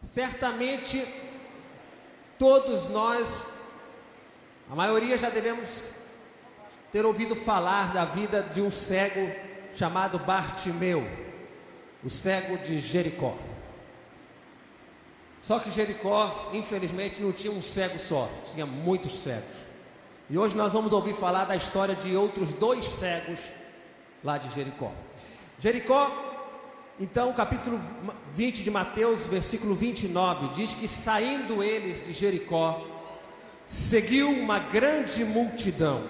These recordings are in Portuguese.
Certamente, todos nós, a maioria já devemos ter ouvido falar da vida de um cego chamado Bartimeu, o cego de Jericó. Só que Jericó, infelizmente, não tinha um cego só, tinha muitos cegos. E hoje nós vamos ouvir falar da história de outros 2 cegos lá de Jericó. Jericó, então, capítulo 20 de Mateus, versículo 29, diz que saindo eles de Jericó, seguiu uma grande multidão.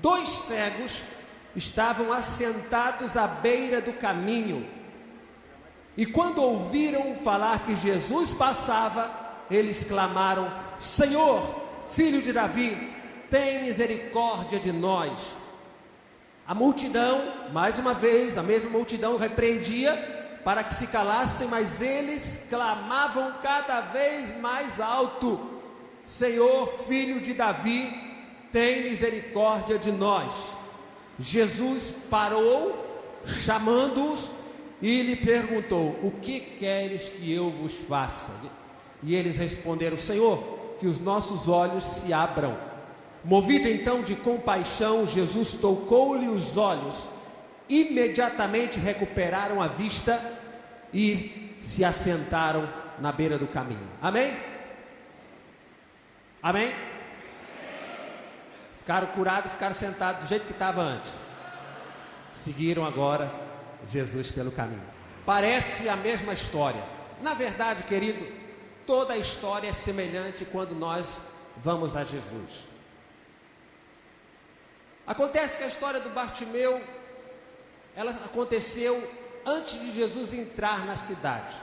2 cegos estavam assentados à beira do caminho. E quando ouviram falar que Jesus passava, eles clamaram: Senhor, filho de Davi, tem misericórdia de nós. A multidão, mais uma vez, a mesma multidão repreendia para que se calassem, mas eles clamavam cada vez mais alto: Senhor, filho de Davi, tem misericórdia de nós. Jesus parou, chamando-os, e lhe perguntou: o que queres que eu vos faça? E eles responderam: Senhor, que os nossos olhos se abram. Movido então de compaixão, Jesus tocou-lhe os olhos. Imediatamente recuperaram a vista e se assentaram na beira do caminho. Amém? Amém? Ficaram curados, ficaram sentados do jeito que estava antes. Seguiram agora Jesus pelo caminho. Parece a mesma história. Na verdade, querido, toda a história é semelhante quando nós vamos a Jesus. Acontece que a história do Bartimeu, ela aconteceu antes de Jesus entrar na cidade.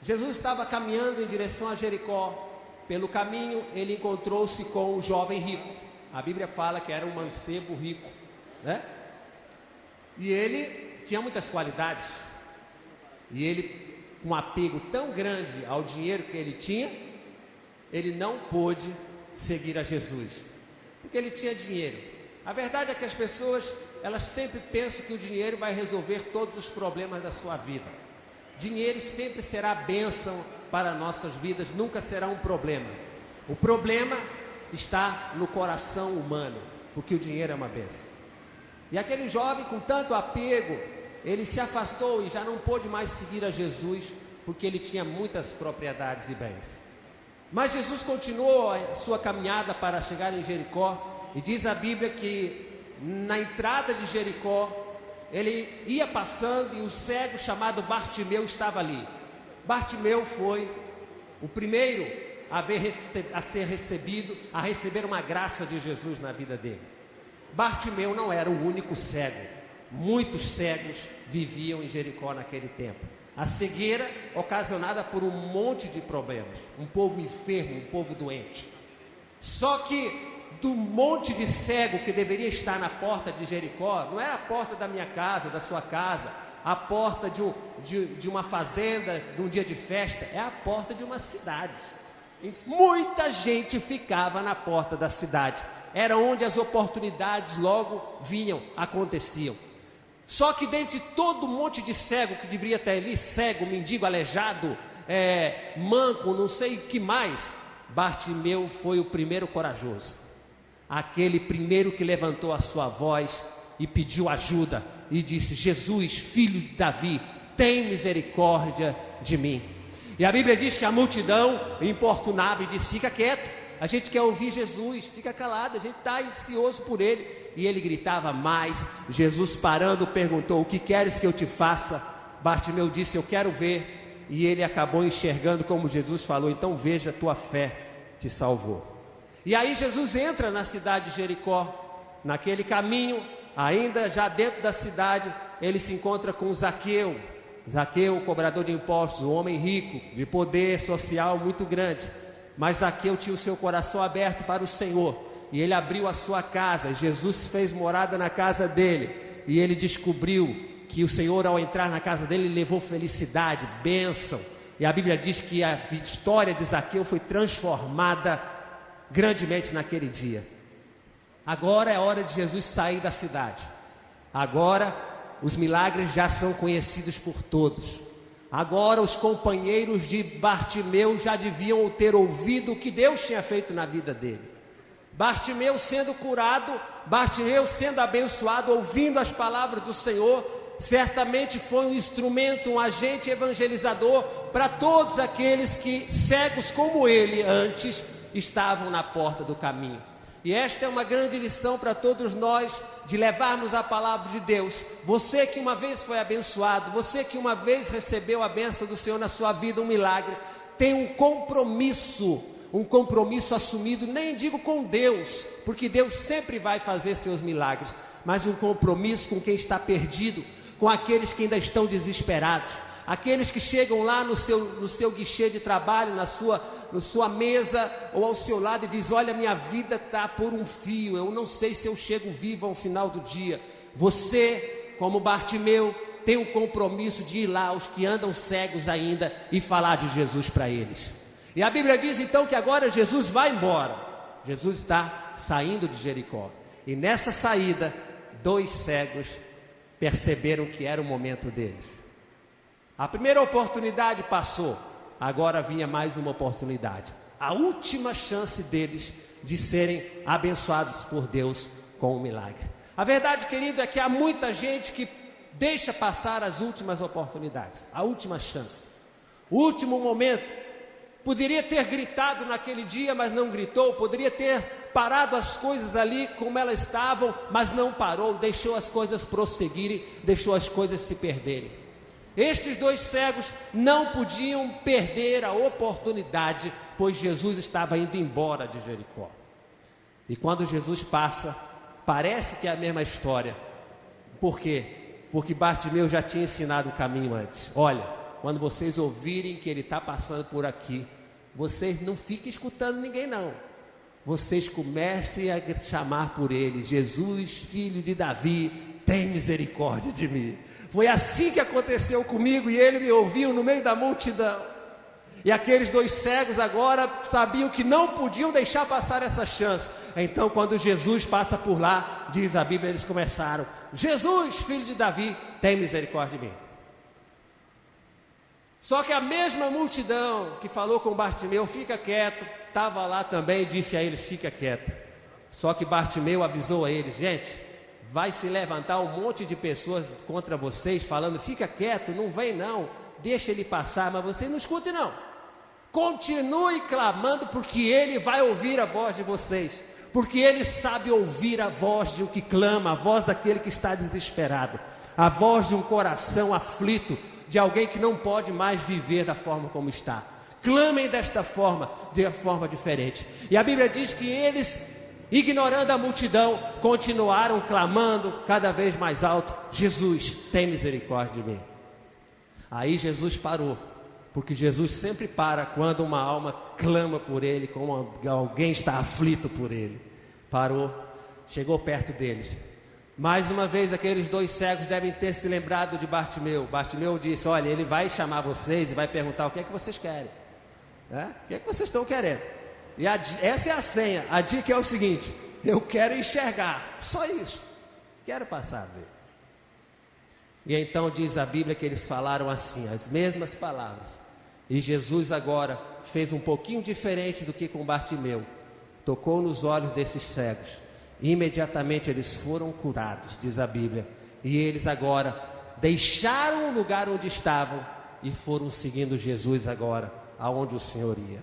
Jesus estava caminhando em direção a Jericó. Pelo caminho, ele encontrou-se com um jovem rico. A Bíblia fala que era um mancebo rico, né? E ele tinha muitas qualidades. E ele, com um apego tão grande ao dinheiro que ele tinha, ele não pôde seguir a Jesus, porque ele tinha dinheiro. A verdade é que as pessoas, elas sempre pensam que o dinheiro vai resolver todos os problemas da sua vida. Dinheiro sempre será bênção para nossas vidas, nunca será um problema. O problema está no coração humano, porque o dinheiro é uma bênção. E aquele jovem, com tanto apego, ele se afastou e já não pôde mais seguir a Jesus, porque ele tinha muitas propriedades e bens. Mas Jesus continuou a sua caminhada para chegar em Jericó. E diz a Bíblia que na entrada de Jericó, ele ia passando e o cego chamado Bartimeu estava ali. Bartimeu foi o primeiro a ser recebido, a receber uma graça de Jesus na vida dele. Bartimeu não era o único cego. Muitos cegos viviam em Jericó naquele tempo. A cegueira ocasionada por um monte de problemas. Um povo enfermo, um povo doente. Só que do monte de cego que deveria estar na porta de Jericó, não é a porta da minha casa, da sua casa, a porta de uma fazenda, de um dia de festa, é a porta de uma cidade. E muita gente ficava na porta da cidade, era onde as oportunidades logo vinham, aconteciam. Só que dentre todo monte de cego que deveria estar ali, cego, mendigo, aleijado, manco, não sei o que mais, Bartimeu foi o primeiro corajoso. Aquele primeiro que levantou a sua voz e pediu ajuda e disse: Jesus, filho de Davi, tem misericórdia de mim. E a Bíblia diz que a multidão importunava e disse: fica quieto, a gente quer ouvir Jesus, fica calado, a gente está ansioso por ele. E ele gritava mais. Jesus, parando, perguntou: o que queres que eu te faça? Bartimeu disse: eu quero ver. E ele acabou enxergando como Jesus falou: então veja, tua fé te salvou. E aí Jesus entra na cidade de Jericó. Naquele caminho, ainda já dentro da cidade, ele se encontra com Zaqueu. Zaqueu, o cobrador de impostos, um homem rico, de poder social muito grande. Mas Zaqueu tinha o seu coração aberto para o Senhor. E ele abriu a sua casa. Jesus fez morada na casa dele. E ele descobriu que o Senhor, ao entrar na casa dele, levou felicidade, bênção. E a Bíblia diz que a história de Zaqueu foi transformada grandemente naquele dia. Agora é hora de Jesus sair da cidade. Agora os milagres já são conhecidos por todos. Agora os companheiros de Bartimeu já deviam ter ouvido o que Deus tinha feito na vida dele. Bartimeu sendo curado, Bartimeu sendo abençoado, ouvindo as palavras do Senhor, certamente foi um instrumento, um agente evangelizador para todos aqueles que, cegos como ele antes, estavam na porta do caminho. E esta é uma grande lição para todos nós, de levarmos a palavra de Deus. Você que uma vez foi abençoado, você que uma vez recebeu a bênção do Senhor na sua vida, um milagre, tem um compromisso assumido, nem digo com Deus, porque Deus sempre vai fazer seus milagres, mas um compromisso com quem está perdido, com aqueles que ainda estão desesperados, aqueles que chegam lá no seu guichê de trabalho, na sua mesa ou ao seu lado e diz: olha, minha vida está por um fio, eu não sei se eu chego vivo ao final do dia. Você, como Bartimeu, tem o compromisso de ir lá aos que andam cegos ainda e falar de Jesus para eles. E a Bíblia diz então que agora Jesus vai embora. Jesus está saindo de Jericó, e nessa saída 2 cegos perceberam que era o momento deles. A primeira oportunidade passou, agora vinha mais uma oportunidade, a última chance deles de serem abençoados por Deus com um milagre. A verdade, querido, é que há muita gente que deixa passar as últimas oportunidades, a última chance, o último momento. Poderia ter gritado naquele dia, mas não gritou. Poderia ter parado as coisas ali como elas estavam, mas não parou. Deixou as coisas prosseguirem, deixou as coisas se perderem. Estes 2 cegos não podiam perder a oportunidade, pois Jesus estava indo embora de Jericó. E quando Jesus passa, parece que é a mesma história. Por quê? Porque Bartimeu já tinha ensinado o caminho antes. Olha, quando vocês ouvirem que ele está passando por aqui, vocês não fiquem escutando ninguém não. Vocês comecem a chamar por ele: Jesus, filho de Davi, tem misericórdia de mim. Foi assim que aconteceu comigo, e ele me ouviu no meio da multidão. E aqueles 2 cegos agora sabiam que não podiam deixar passar essa chance. Então, quando Jesus passa por lá, diz a Bíblia, eles começaram: Jesus, filho de Davi, tem misericórdia de mim. Só que a mesma multidão que falou com Bartimeu: fica quieto, estava lá também e disse a eles: fica quieto. Só que Bartimeu avisou a eles: gente, vai se levantar um monte de pessoas contra vocês, falando: fica quieto, não vem não, deixa ele passar, mas você não escute não. Continue clamando, porque ele vai ouvir a voz de vocês, porque ele sabe ouvir a voz de um que clama, a voz daquele que está desesperado, a voz de um coração aflito, de alguém que não pode mais viver da forma como está. Clamem desta forma, de forma diferente. E a Bíblia diz que eles, ignorando a multidão, continuaram clamando cada vez mais alto: Jesus, tem misericórdia de mim. Aí Jesus parou, porque Jesus sempre para quando uma alma clama por ele, como alguém está aflito por ele. Parou, chegou perto deles. Mais uma vez, aqueles 2 cegos devem ter se lembrado de Bartimeu. Bartimeu disse: olha, ele vai chamar vocês e vai perguntar: o que é que vocês querem? O que é que vocês estão querendo? E essa é a senha. A dica é o seguinte: eu quero enxergar, só isso, quero passar a ver. E então diz a Bíblia que eles falaram assim, as mesmas palavras. E Jesus agora fez um pouquinho diferente do que com Bartimeu. Tocou nos olhos desses cegos. Imediatamente eles foram curados, diz a Bíblia. E eles agora deixaram o lugar onde estavam e foram seguindo Jesus agora, aonde o Senhor ia.